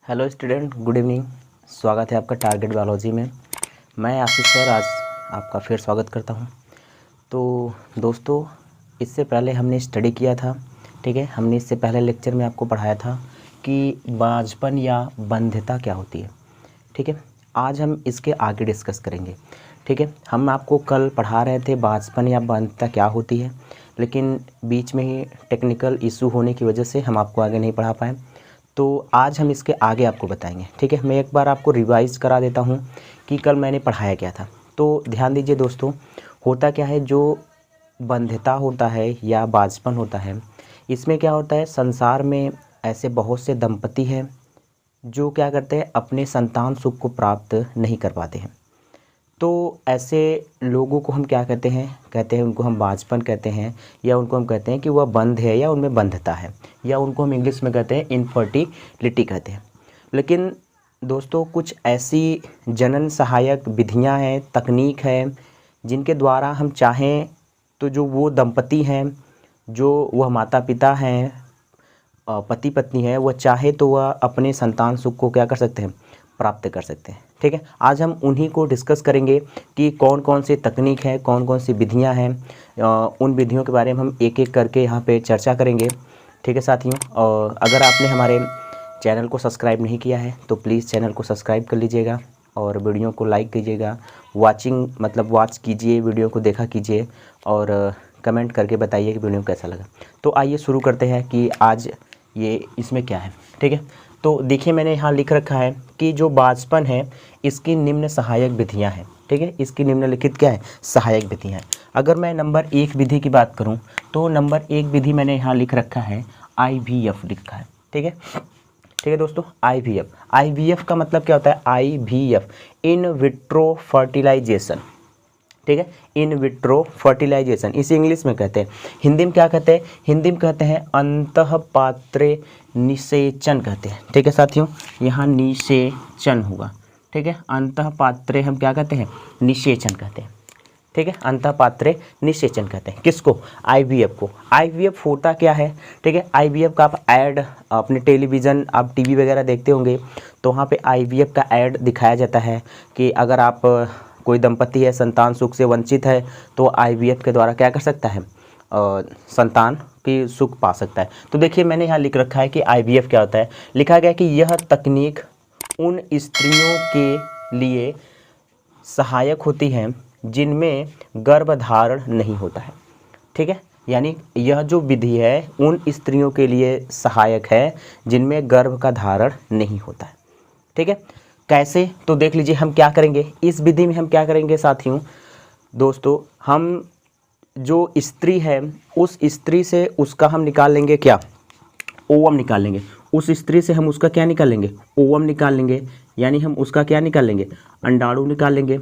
Hello student, good evening. स्वागत है आपका टारगेट बायोलॉजी में। मैं आशीष सर आज आपका फिर स्वागत करता हूं। तो दोस्तों, इससे पहले हमने स्टडी किया था, ठीक है। हमने इससे पहले लेक्चर में आपको पढ़ाया था कि बांझपन या बंध्यता क्या होती है, ठीक है। आज हम इसके आगे डिस्कस करेंगे, ठीक है। हम आपको कल पढ़ा रहे थे बांझपन या बंध्यता क्या होती है, लेकिन बीच में ही टेक्निकल इशू होने की वजह से हम आपको आगे नहीं पढ़ा पाए। तो आज हम इसके आगे आपको बताएंगे, ठीक है। मैं एक बार आपको रिवाइज़ करा देता हूँ कि कल मैंने पढ़ाया क्या था। तो ध्यान दीजिए दोस्तों, होता क्या है, जो बंध्यता होता है या बांझपन होता है, इसमें क्या होता है, संसार में ऐसे बहुत से दंपति हैं जो क्या करते हैं, अपने संतान सुख को प्राप्त नहीं कर पाते हैं। तो ऐसे लोगों को हम क्या कहते हैं उनको हम बांझपन कहते हैं, या उनको हम कहते हैं कि वह बंध है या उनमें बंधता है, या उनको हम इंग्लिश में कहते हैं इनफर्टिलिटी कहते हैं। लेकिन दोस्तों, कुछ ऐसी जनन सहायक विधियां हैं, तकनीक है, जिनके द्वारा हम चाहें तो जो वो दंपति हैं, जो वह माता पिता हैं, पति पत्नी है, वह चाहे तो वह अपने संतान सुख को क्या कर सकते हैं, प्राप्त कर सकते हैं, ठीक है। आज हम उन्हीं को डिस्कस करेंगे कि कौन कौन सी तकनीक है, कौन कौन सी विधियां हैं। उन विधियों के बारे में हम एक एक करके यहाँ पे चर्चा करेंगे, ठीक है साथियों। और अगर आपने हमारे चैनल को सब्सक्राइब नहीं किया है तो प्लीज़ चैनल को सब्सक्राइब कर लीजिएगा और वीडियो को लाइक कीजिएगा। वॉच कीजिए, वीडियो को देखा कीजिए और कमेंट करके बताइए कि वीडियो कैसा लगा। तो आइए शुरू करते हैं कि आज ये इसमें क्या है, ठीक है। तो देखिए, मैंने यहाँ लिख रखा है कि जो बांझपन है इसकी निम्न सहायक विधियाँ हैं, ठीक है। इसकी निम्नलिखित क्या है, सहायक विधियाँ हैं। अगर मैं नंबर 1 विधि की बात करूँ तो नंबर 1 विधि मैंने यहाँ लिख रखा है IVF लिखा है, ठीक है। ठीक है दोस्तों, IVF का मतलब क्या होता है, IVF इन विट्रो फर्टिलाइजेशन, ठीक है। इन विट्रो फर्टिलाइजेशन इसे इंग्लिश में कहते हैं। हिंदी में क्या कहते हैं, हिंदी में कहते हैं अंतःपात्रे निषेचन कहते हैं, ठीक है साथियों। यहाँ निषेचन होगा, ठीक है। अंतःपात्रे हम क्या कहते हैं, निषेचन कहते हैं, ठीक है। अंतःपात्रे निषेचन कहते हैं किसको, IVF को। IVF होता क्या है, ठीक है। IVF का आप ऐड अपने टेलीविज़न, आप टीवी वगैरह देखते होंगे तो वहाँ पे IVF का ऐड दिखाया जाता है कि अगर आप कोई दंपति है, संतान सुख से वंचित है, तो IVF के द्वारा क्या कर सकता है, संतान की सुख पा सकता है। तो देखिए, मैंने यहाँ लिख रखा है कि IVF क्या होता है। लिखा गया कि यह तकनीक उन स्त्रियों के लिए सहायक होती है जिनमें गर्भधारण नहीं होता है, ठीक है। यानी यह जो विधि है उन स्त्रियों के लिए सहायक है जिनमें गर्भ का धारण नहीं होता है, ठीक है। कैसे, तो देख लीजिए हम क्या करेंगे इस विधि में। हम क्या करेंगे साथियों, दोस्तों, हम जो स्त्री है उस स्त्री से उसका हम निकाल लेंगे क्या, ओवम निकाल लेंगे। उस स्त्री से हम उसका क्या निकाल लेंगे, ओवम निकाल लेंगे। यानी हम उसका क्या निकाल लेंगे, अंडाणु निकाल लेंगे।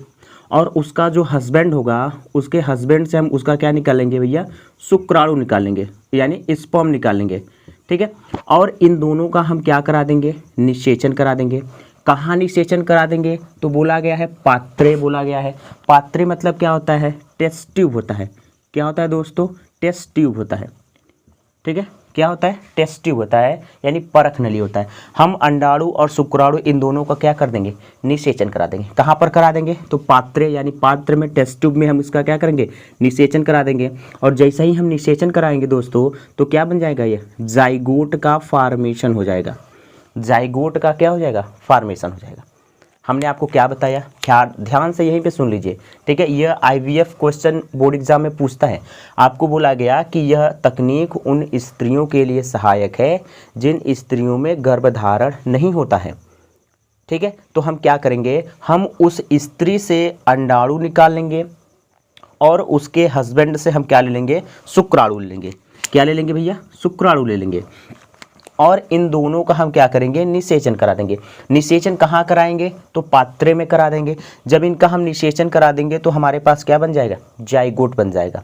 और उसका जो हस्बैंड होगा, उसके हस्बैंड से हम उसका क्या निकालेंगे भैया, शुक्राणु निकालेंगे, यानी स्पर्म निकालेंगे, ठीक है। और इन दोनों का हम क्या करा देंगे, निषेचन करा देंगे। कहाँ निषेचन करा देंगे, तो बोला गया है पात्रे, बोला गया है। पात्रे मतलब क्या होता है, टेस्ट ट्यूब होता है। क्या होता है दोस्तों, टेस्ट ट्यूब होता है, ठीक है। क्या होता है, टेस्ट ट्यूब होता है, यानी परख नली होता है। हम अंडाणु और शुक्राणु इन दोनों का क्या कर देंगे, निषेचन करा देंगे। कहाँ पर करा देंगे, तो पात्रे यानी पात्र में, टेस्ट ट्यूब में हम इसका क्या करेंगे, निषेचन करा देंगे। और जैसे ही हम निषेचन कराएंगे दोस्तों, तो क्या बन जाएगा, ये जाइगोट का फॉर्मेशन हो जाएगा। जाइगोट का क्या हो जाएगा, फॉर्मेशन हो जाएगा। हमने आपको क्या बताया, ध्यान से यहीं पे सुन लीजिए, ठीक है। यह IVF क्वेश्चन बोर्ड एग्जाम में पूछता है। आपको बोला गया कि यह तकनीक उन स्त्रियों के लिए सहायक है जिन स्त्रियों में गर्भधारण नहीं होता है, ठीक है। तो हम क्या करेंगे, हम उस स्त्री से अंडाणु निकाल लेंगे और उसके हस्बैंड से हम क्या ले लेंगे, शुक्राणु ले लेंगे। क्या ले लेंगे भैया, शुक्राणु ले लेंगे। और इन दोनों का हम क्या करेंगे, निषेचन करा देंगे। निषेचन कहाँ कराएंगे, तो पात्रे में करा देंगे। जब इनका हम निषेचन करा देंगे तो हमारे पास क्या बन जाएगा, जाइगोट बन जाएगा,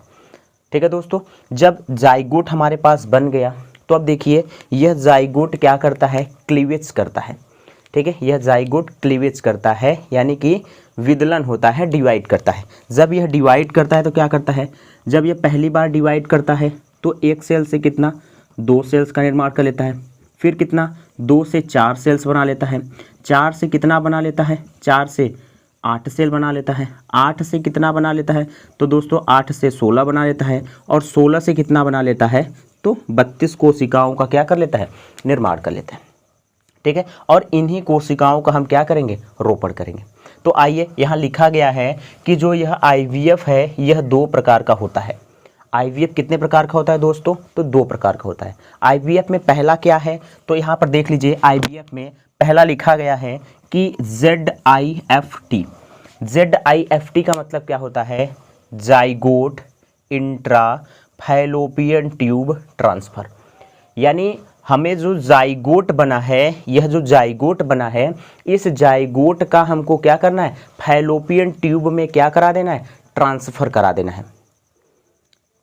ठीक है दोस्तों। जब जाइगोट हमारे पास बन गया तो अब देखिए, यह जाइगोट क्या करता है, क्लीवेज करता है, ठीक है। यह जाइगोट क्लीवेज करता है, यानी कि विदलन होता है, डिवाइड करता है। जब यह डिवाइड करता है तो क्या करता है, जब यह पहली बार डिवाइड करता है तो एक सेल से कितना, 2 सेल्स का निर्माण कर लेता है। फिर कितना 2 से 4 सेल्स बना लेता है, 4 से कितना बना लेता है, 4 से 8 सेल बना लेता है, 8 से कितना बना लेता है, तो दोस्तों 8 से 16 बना लेता है, और 16 से कितना बना लेता है, तो 32 कोशिकाओं का क्या कर लेता है, निर्माण कर लेता है। ठीक है, और इन्हीं कोशिकाओं का हम क्या करेंगे, रोपण करेंगे। तो आइए यहाँ लिखा गया है कि जो यह आईवीएफ है यह 2 प्रकार का होता है। आईवीएफ कितने प्रकार का होता है दोस्तों, तो 2 प्रकार का होता है। आईवीएफ में पहला क्या है, तो यहाँ पर देख लीजिए, आईवीएफ में पहला लिखा गया है कि ZIFT। ZIFT का मतलब क्या होता है, zygote intra fallopian tube transfer. यानी हमें जो जाइगोट बना है, यह जो जाइगोट बना है, इस जाइगोट का हमको क्या करना है, फैलोपियन ट्यूब में क्या करा देना है, ट्रांसफ़र करा देना है।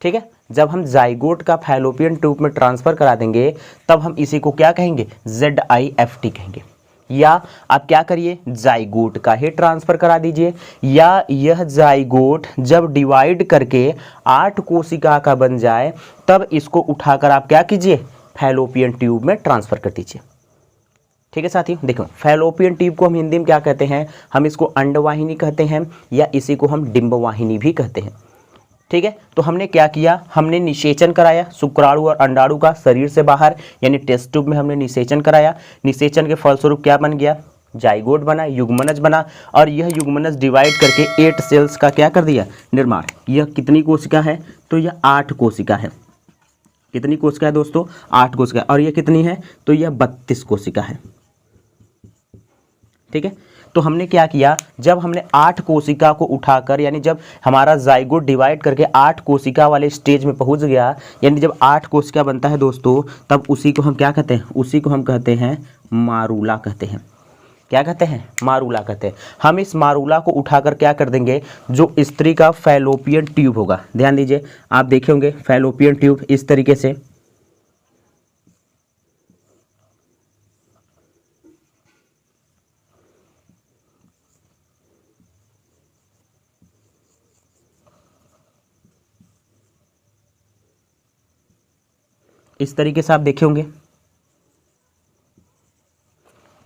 ठीक है, जब हम जाइगोट का फैलोपियन ट्यूब में ट्रांसफ़र करा देंगे तब हम इसी को क्या कहेंगे, ZIFT कहेंगे। या आप क्या करिए, जाइगोट का ही ट्रांसफ़र करा दीजिए, या यह जाइगोट जब डिवाइड करके 8 कोशिका का बन जाए तब इसको उठाकर आप क्या कीजिए, फैलोपियन ट्यूब में ट्रांसफ़र कर दीजिए। ठीक है साथियों, देखो फैलोपियन ट्यूब को हम हिंदी में क्या कहते हैं, हम इसको अंडवाहिनी कहते हैं, या इसी को हम डिंबवाहिनी भी कहते हैं। ठीक है, तो हमने क्या किया, हमने निषेचन कराया शुक्राणु और अंडाणु का शरीर से बाहर, यानी टेस्ट ट्यूब में हमने निषेचन कराया। निषेचन के फलस्वरूप क्या बन गया, जाइगोट बना, युग्मनज बना, और यह युग्मनज डिवाइड करके 8 सेल्स का क्या कर दिया, निर्माण। यह कितनी कोशिका है, तो यह 8 कोशिका है। कितनी कोशिका है दोस्तों, 8 कोशिका। और यह कितनी है, तो यह 32 कोशिका है। ठीक है, तो हमने क्या किया, जब हमने 8 कोशिका को उठाकर, यानी जब हमारा जाइगोट डिवाइड करके 8 कोशिका वाले स्टेज में पहुंच गया, यानी जब 8 कोशिका बनता है दोस्तों, तब उसी को हम क्या कहते हैं, उसी को हम कहते हैं मारूला कहते हैं। क्या कहते हैं, मारूला कहते हैं। हम इस मारूला को उठाकर क्या कर देंगे, जो स्त्री का फैलोपियन ट्यूब होगा, ध्यान दीजिए, आप देखे होंगे फैलोपियन ट्यूब इस तरीके से, इस तरीके से आप देखे होंगे।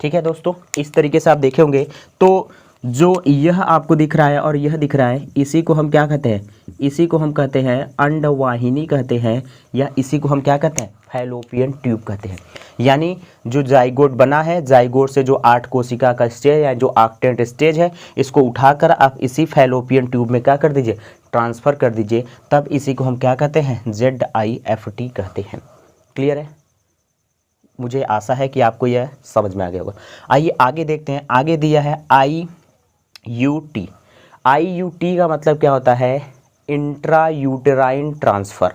ठीक है दोस्तों, इस तरीके से आप देखे होंगे। तो जो यह आपको दिख रहा है और यह दिख रहा है, इसी को हम क्या कहते हैं, इसी को हम कहते हैं अंडवाहिनी कहते हैं, या इसी को हम क्या कहते हैं, फैलोपियन ट्यूब कहते हैं। यानी जो जाइगोट बना है, जाइगोट से जो 8 कोशिका का स्टेज या जो ऑक्टेंट स्टेज है, इसको उठाकर आप इसी फैलोपियन ट्यूब में क्या कर दीजिए, ट्रांसफ़र कर दीजिए, तब इसी को हम क्या कहते हैं, ZIFT कहते हैं। क्लियर है, मुझे आशा है कि आपको यह समझ में आ गया होगा। आइए आगे देखते हैं, आगे दिया है IUT। IUT का मतलब क्या होता है, इंट्रा यूटेराइन ट्रांसफ़र।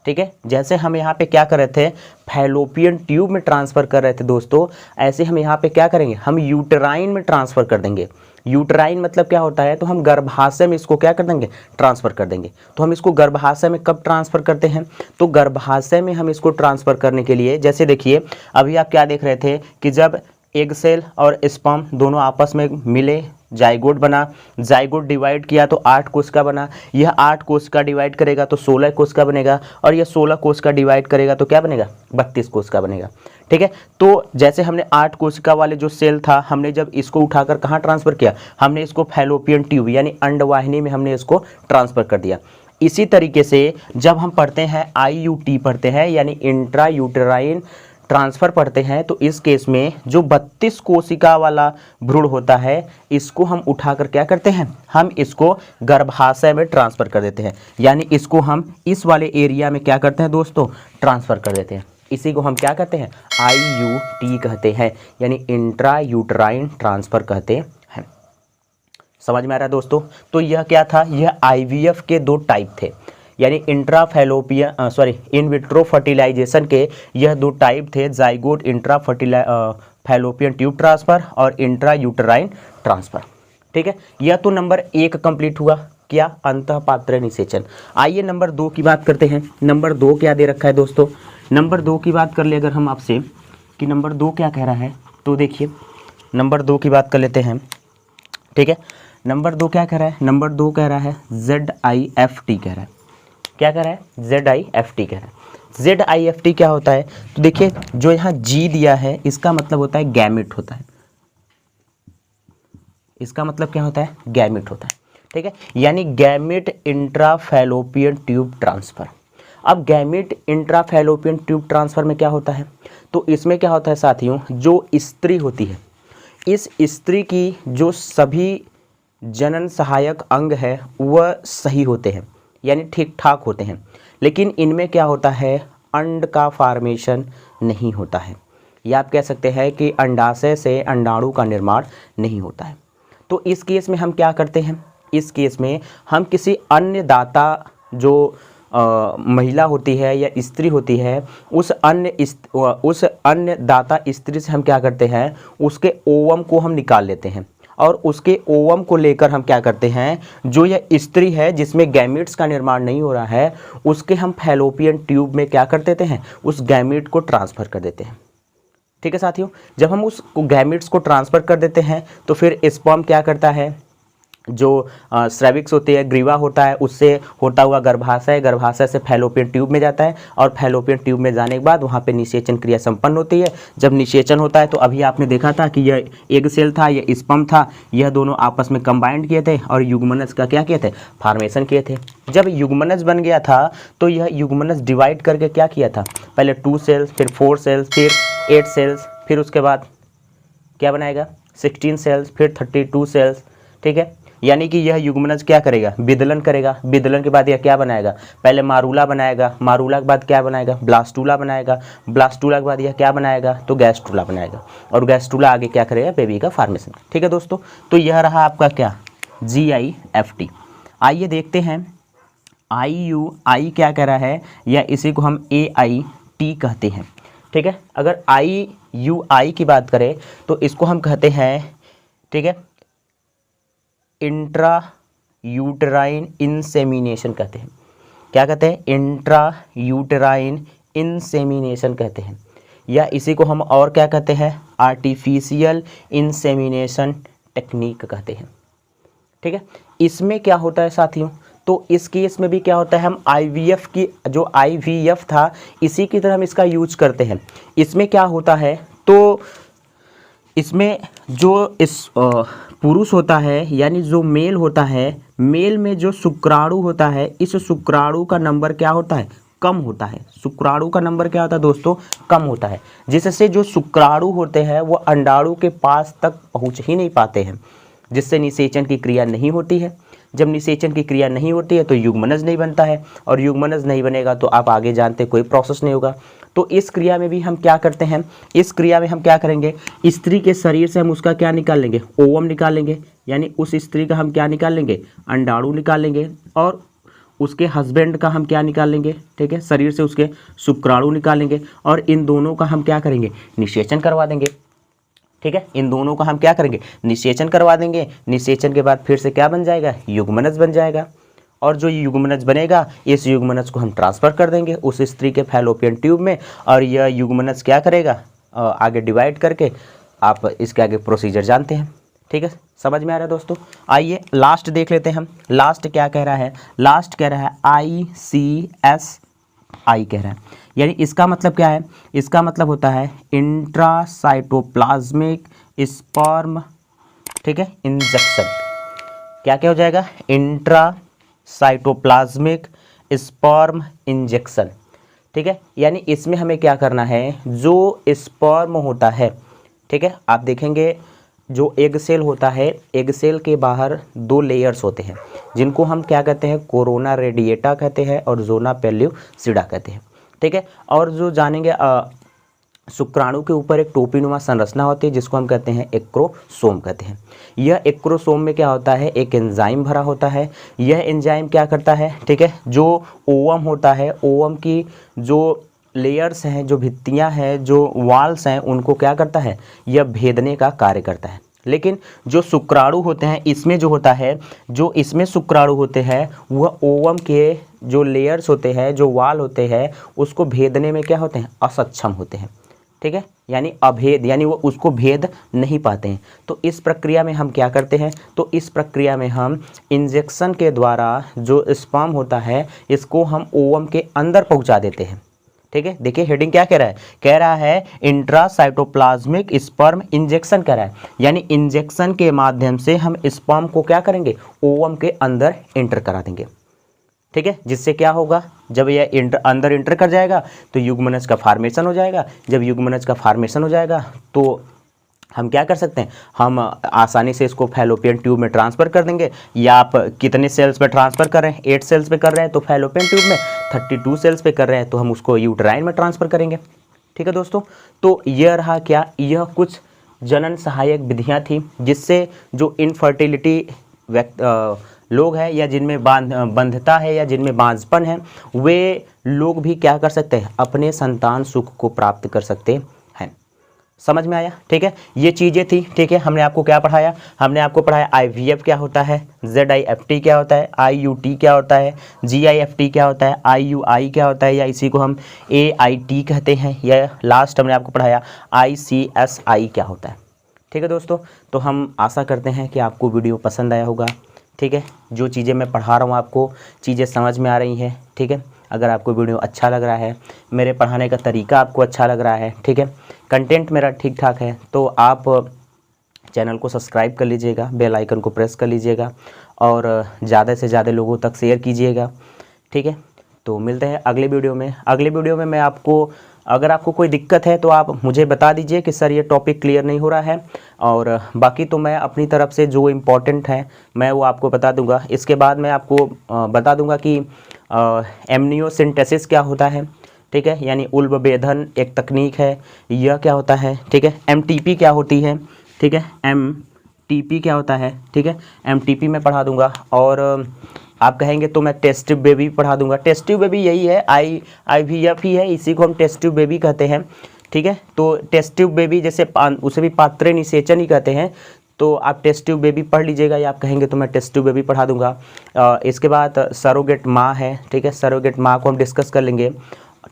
ठीक है, जैसे हम यहाँ पे क्या कर रहे थे, फैलोपियन ट्यूब में ट्रांसफ़र कर रहे थे दोस्तों, ऐसे हम यहाँ पे क्या करेंगे, हम यूटेराइन में ट्रांसफ़र कर देंगे। यूटेराइन मतलब क्या होता है, तो हम गर्भाशय में इसको क्या कर देंगे, ट्रांसफ़र कर देंगे। तो हम इसको गर्भाशय में कब ट्रांसफ़र करते हैं, तो गर्भाशय में हम इसको ट्रांसफ़र करने के लिए, जैसे देखिए अभी आप क्या देख रहे थे कि जब एग सेल और स्पर्म दोनों आपस में मिले, जाइगोट बना, जाइगोट डिवाइड किया तो 8 कोशिका बना, यह 8 कोशिका डिवाइड करेगा तो 16 कोशिका बनेगा, और यह 16 कोशिका डिवाइड करेगा तो क्या बनेगा, 32 कोशिका बनेगा। ठीक है, तो जैसे हमने 8 कोशिका वाले जो सेल था, हमने जब इसको उठाकर कहाँ ट्रांसफ़र किया, हमने इसको फैलोपियन ट्यूब यानी अंडवाहिनी में हमने इसको ट्रांसफ़र कर दिया। इसी तरीके से जब हम पढ़ते हैं IUT पढ़ते हैं, यानी इंट्रा यूटेराइन ट्रांसफ़र पढ़ते हैं, तो इस केस में जो 32 कोशिका वाला भ्रूण होता है, इसको हम उठाकर क्या करते हैं, हम इसको गर्भाशय में ट्रांसफ़र कर देते हैं। यानी इसको हम इस वाले एरिया में क्या करते हैं दोस्तों, ट्रांसफ़र कर देते हैं। इसी को हम क्या कहते हैं, IUT कहते हैं, यानी इंट्रा यूटेराइन ट्रांसफ़र कहते हैं। समझ में आ रहा है दोस्तों। तो यह क्या था, यह IVF के 2 टाइप थे, यानी इन विट्रो फर्टिलाइजेशन के यह 2 टाइप थे, zygote intra fallopian tube transfer और इंट्रा यूटेराइन ट्रांसफ़र। ठीक है, यह तो नंबर 1 कंप्लीट हुआ, क्या, अंतःपात्र निषेचन। आइए नंबर 2 की बात करते हैं। नंबर 2 क्या दे रखा है दोस्तों, नंबर 2 की बात कर ले अगर हम आपसे कि नंबर 2 क्या कह रहा है, तो देखिए नंबर 2 की बात कर लेते हैं। ठीक है, नंबर 2 क्या कह रहा है, नंबर 2 कह रहा है ZIFT कह रहा है। क्या कह रहा है, ZIFT कह रहा है। ZIFT क्या होता है? तो देखिए जो यहाँ G दिया है इसका मतलब होता है गैमेट होता है। इसका मतलब क्या होता है? गैमेट होता है। ठीक है, यानी गैमेट इंट्राफैलोपियन ट्यूब ट्रांसफर। अब गैमेट इंट्राफैलोपियन ट्यूब ट्रांसफर में क्या होता है? तो इसमें क्या होता है साथियों, जो स्त्री होती है, इस स्त्री की जो सभी जनन सहायक अंग है वह सही होते हैं, यानी ठीक ठाक होते हैं, लेकिन इनमें क्या होता है? अंड का फॉर्मेशन नहीं होता है, या आप कह सकते हैं कि अंडाशय से अंडाणु का निर्माण नहीं होता है। तो इस केस में हम क्या करते हैं? इस केस में हम किसी अन्य दाता जो महिला होती है या स्त्री होती है, उस अन्य दाता स्त्री से हम क्या करते हैं? उसके ओवम को हम निकाल लेते हैं, और उसके ओवम को लेकर हम क्या करते हैं? जो यह स्त्री है जिसमें गैमेट्स का निर्माण नहीं हो रहा है, उसके हम फैलोपियन ट्यूब में क्या कर देते हैं? उस गैमेट को ट्रांसफ़र कर देते हैं। ठीक है साथियों, जब हम उस गैमेट्स को ट्रांसफ़र कर देते हैं तो फिर स्पर्म क्या करता है? जो स्रेविक्स होती है, ग्रीवा होता है, उससे होता हुआ गर्भाशय, गर्भाशय से फैलोपियन ट्यूब में जाता है, और फैलोपियन ट्यूब में जाने के बाद वहाँ पे निषेचन क्रिया संपन्न होती है। जब निषेचन होता है तो अभी आपने देखा था कि यह एग सेल था, यह स्पर्म था, यह दोनों आपस में कंबाइंड किए थे और युग्मनज का क्या किए थे? फॉर्मेशन किए थे। जब युग्मनज बन गया था तो यह युग्मनज डिवाइड करके क्या किया था? पहले 2 सेल्स, फिर 4 सेल्स, फिर 8 सेल्स, फिर उसके बाद क्या बनाएगा? 16 सेल्स, फिर 32 सेल्स। ठीक है, यानी कि यह युग्मनज क्या करेगा? विदलन करेगा। विदलन के बाद यह क्या बनाएगा? पहले मारूला बनाएगा, मारूला के बाद क्या बनाएगा? ब्लास्टूला बनाएगा, ब्लास्टूला के बाद यह क्या बनाएगा? तो गैस्ट्रूला बनाएगा, और गैस्ट्रूला आगे क्या करेगा? बेबी का फॉर्मेशन। ठीक है दोस्तों, तो यह रहा आपका क्या? GIFT। आइए देखते हैं IUI क्या कह रहा है, या इसी को हम AIT कहते हैं। ठीक है, अगर IUI की बात करें तो इसको हम कहते हैं, ठीक है, इंट्रा यूटेराइन इंसेमिनेशन कहते हैं। क्या कहते हैं? इंट्रा यूटेराइन इंसेमिनेशन कहते हैं, या इसी को हम और क्या कहते हैं? आर्टिफिशियल इंसेमिनेशन टेक्निक कहते हैं। ठीक है, इसमें क्या होता है साथियों? तो इस केस में भी क्या होता है? हम IVF की जो IVF था इसी की तरह हम इसका यूज करते हैं। इसमें क्या होता है? तो इसमें जो इस पुरुष होता है, यानी जो मेल होता है, मेल में जो शुक्राणु होता है, इस शुक्राणु का नंबर क्या होता है? कम होता है। शुक्राणु का नंबर क्या होता है दोस्तों? कम होता है, जिससे जो शुक्राणु होते हैं वो अंडाणु के पास तक पहुंच ही नहीं पाते हैं, जिससे निषेचन की क्रिया नहीं होती है। जब निषेचन की क्रिया नहीं होती है तो युग्मनज नहीं बनता है, और युग्मनज नहीं बनेगा तो आप आगे जानते कोई प्रोसेस नहीं होगा। तो इस क्रिया में भी हम क्या करते हैं? इस क्रिया में हम क्या करेंगे? स्त्री के शरीर से हम उसका क्या निकाल लेंगे? ओवम निकाल लेंगे, यानी उस स्त्री का हम क्या निकाल लेंगे? अंडाणु निकाल लेंगे, और उसके हस्बैंड का हम क्या निकाल लेंगे? ठीक है, शरीर से उसके शुक्राणु निकाल लेंगे, और इन दोनों का हम क्या करेंगे? निषेचन करवा देंगे। ठीक है, इन दोनों का हम क्या करेंगे? निषेचन करवा देंगे। निषेचन के बाद फिर से क्या बन जाएगा? युग्मनज बन जाएगा, और जो युग्मनज बनेगा इस युग्मनज को हम ट्रांसफ़र कर देंगे उस स्त्री के फैलोपियन ट्यूब में, और यह युग्मनज क्या करेगा? आगे डिवाइड करके, आप इसके आगे प्रोसीजर जानते हैं। ठीक है, समझ में आ रहा है दोस्तों? आइए लास्ट देख लेते हैं हम। लास्ट क्या कह रहा है? लास्ट कह रहा है ICSI कह रहा है, यानी इसका मतलब क्या है? इसका मतलब होता है इंट्रासाइटोप्लाज्मिक स्पर्म, ठीक है, इंजेक्शन। क्या क्या हो जाएगा? Intracytoplasmic sperm injection. ठीक है, यानी इसमें हमें क्या करना है? जो स्पर्म होता है, ठीक है, आप देखेंगे जो एग सेल होता है, एग सेल के बाहर 2 लेयर्स होते हैं, जिनको हम क्या कहते हैं? कोरोना रेडिएटा कहते हैं और जोना पेल्यूसिडा कहते हैं। ठीक है, और जो जानेंगे शुक्राणु के ऊपर एक टोपीनुमा संरचना होती है जिसको हम कहते हैं एक्रोसोम कहते हैं। यह एक्रोसोम में क्या होता है? एक एंजाइम भरा होता है। यह एंजाइम क्या करता है? ठीक है, जो ओवम होता है, ओवम की जो लेयर्स हैं, जो भित्तियां हैं, जो वाल्स हैं, उनको क्या करता है? यह भेदने का कार्य करता है। लेकिन जो शुक्राणु होते हैं इसमें जो होता है, जो इसमें शुक्राणु होते हैं वह ओवम के जो लेयर्स होते हैं, जो वाल होते हैं, उसको भेदने में क्या होते हैं? असक्षम होते हैं। ठीक है, यानी अभेद, यानी वो उसको भेद नहीं पाते हैं। तो इस प्रक्रिया में हम क्या करते हैं? तो इस प्रक्रिया में हम इंजेक्शन के द्वारा जो स्पर्म होता है इसको हम ओवम के अंदर पहुंचा देते हैं। ठीक है, देखिए हेडिंग क्या कह रहा है इंट्रासाइटोप्लाज्मिक स्पर्म इंजेक्शन कह रहा है, यानी इंजेक्शन के माध्यम से हम स्पर्म को क्या करेंगे, ओवम के अंदर एंटर करा देंगे। ठीक है, जिससे क्या होगा, जब यह अंदर एंटर कर जाएगा तो युग्मनज का फार्मेशन हो जाएगा। जब युग्मनज का फार्मेशन हो जाएगा तो हम क्या कर सकते हैं, हम आसानी से इसको फैलोपियन ट्यूब में ट्रांसफ़र कर देंगे। या आप कितने सेल्स पे ट्रांसफ़र कर रहे हैं, 8 सेल्स पे कर रहे हैं तो फैलोपियन ट्यूब में, 32 सेल्स पे कर रहे हैं तो हम उसको यूट्राइन में ट्रांसफ़र करेंगे। ठीक है दोस्तों, तो यह रहा क्या, यह कुछ जनन सहायक विधियाँ थी जिससे जो इनफर्टिलिटी लोग हैं या जिनमें बंधता है या जिनमें बांझपन है, वे लोग भी क्या कर सकते हैं, अपने संतान सुख को प्राप्त कर सकते हैं। समझ में आया? ठीक है, ये चीज़ें थी। ठीक है, हमने आपको क्या पढ़ाया, हमने आपको पढ़ाया IVF क्या होता है, ZIFT क्या होता है, IUT क्या होता है, GIFT क्या होता है, IUI क्या होता है, या इसी को हम AIT कहते हैं, या लास्ट हमने आपको पढ़ाया ICSI क्या होता है। ठीक है दोस्तों, तो हम आशा करते हैं कि आपको वीडियो पसंद आया होगा। ठीक है, जो चीज़ें मैं पढ़ा रहा हूँ आपको चीज़ें समझ में आ रही हैं। ठीक है, अगर आपको वीडियो अच्छा लग रहा है, मेरे पढ़ाने का तरीका आपको अच्छा लग रहा है, ठीक है, कंटेंट मेरा ठीक ठाक है, तो आप चैनल को सब्सक्राइब कर लीजिएगा, बेल आइकन को प्रेस कर लीजिएगा और ज़्यादा से ज़्यादा लोगों तक शेयर कीजिएगा। ठीक है, तो मिलते हैं अगले वीडियो में। अगले वीडियो में मैं आपको, अगर आपको कोई दिक्कत है तो आप मुझे बता दीजिए कि सर ये टॉपिक क्लियर नहीं हो रहा है, और बाकी तो मैं अपनी तरफ से जो इम्पोर्टेंट है मैं वो आपको बता दूंगा। इसके बाद मैं आपको बता दूंगा कि एमनियोसिंथेसिस क्या होता है। ठीक है, यानी उल्ब वेधन एक तकनीक है, यह क्या होता है। ठीक है, MTP क्या होती है। ठीक है, MTP क्या होता है। ठीक है, MTP मैं पढ़ा दूंगा, और आप कहेंगे तो मैं टेस्ट ट्यूब बेबी पढ़ा दूंगा। टेस्ट ट्यूब बेबी यही है, IVF ही है, इसी को हम टेस्ट ट्यूब बेबी कहते हैं। ठीक है, तो टेस्ट ट्यूब बेबी जैसे उसे भी पात्रे निषेचन ही कहते हैं, तो आप टेस्ट ट्यूब बेबी पढ़ लीजिएगा, या आप कहेंगे तो मैं टेस्ट ट्यूब बेबी पढ़ा दूंगा। इसके बाद सरोगेट माँ है। ठीक है, सरोगेट माँ को हम डिस्कस कर लेंगे।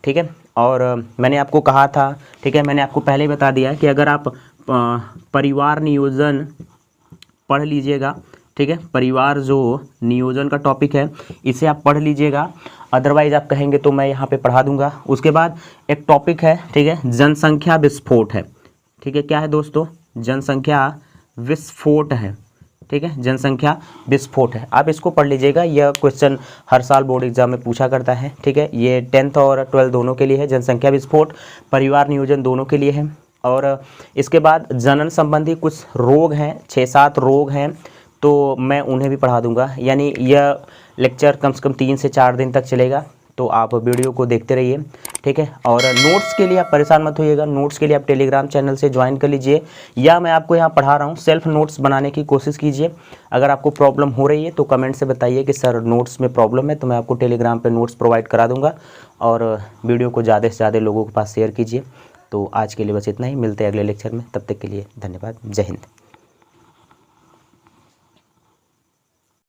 ठीक है, और मैंने आपको कहा था, ठीक है, मैंने आपको पहले ही बता दिया कि अगर आप परिवार नियोजन पढ़ लीजिएगा, ठीक है, परिवार जो नियोजन का टॉपिक है इसे आप पढ़ लीजिएगा, अदरवाइज आप कहेंगे तो मैं यहाँ पे पढ़ा दूंगा। उसके बाद एक टॉपिक है, ठीक है, जनसंख्या विस्फोट है। ठीक है, क्या है दोस्तों, जनसंख्या विस्फोट है। ठीक है, जनसंख्या विस्फोट है, आप इसको पढ़ लीजिएगा। यह क्वेश्चन हर साल बोर्ड एग्जाम में पूछा करता है। ठीक है, ये 10th और 12th दोनों के लिए है, जनसंख्या विस्फोट, परिवार नियोजन दोनों के लिए है। और इसके बाद जनन संबंधी कुछ रोग हैं, 6-7 रोग हैं, तो मैं उन्हें भी पढ़ा दूंगा। यानी यह लेक्चर कम से कम 3 से 4 दिन तक चलेगा, तो आप वीडियो को देखते रहिए। ठीक है, और नोट्स के लिए आप परेशान मत होइएगा, नोट्स के लिए आप टेलीग्राम चैनल से ज्वाइन कर लीजिए, या मैं आपको यहाँ पढ़ा रहा हूँ, सेल्फ नोट्स बनाने की कोशिश कीजिए। अगर आपको प्रॉब्लम हो रही है तो कमेंट से बताइए कि सर नोट्स में प्रॉब्लम है, तो मैं आपको टेलीग्राम पे नोट्स प्रोवाइड करा दूँगा, और वीडियो को ज़्यादा से ज़्यादा लोगों के पास शेयर कीजिए। तो आज के लिए बस इतना ही, मिलते हैं अगले लेक्चर में, तब तक के लिए धन्यवाद, जय हिंद।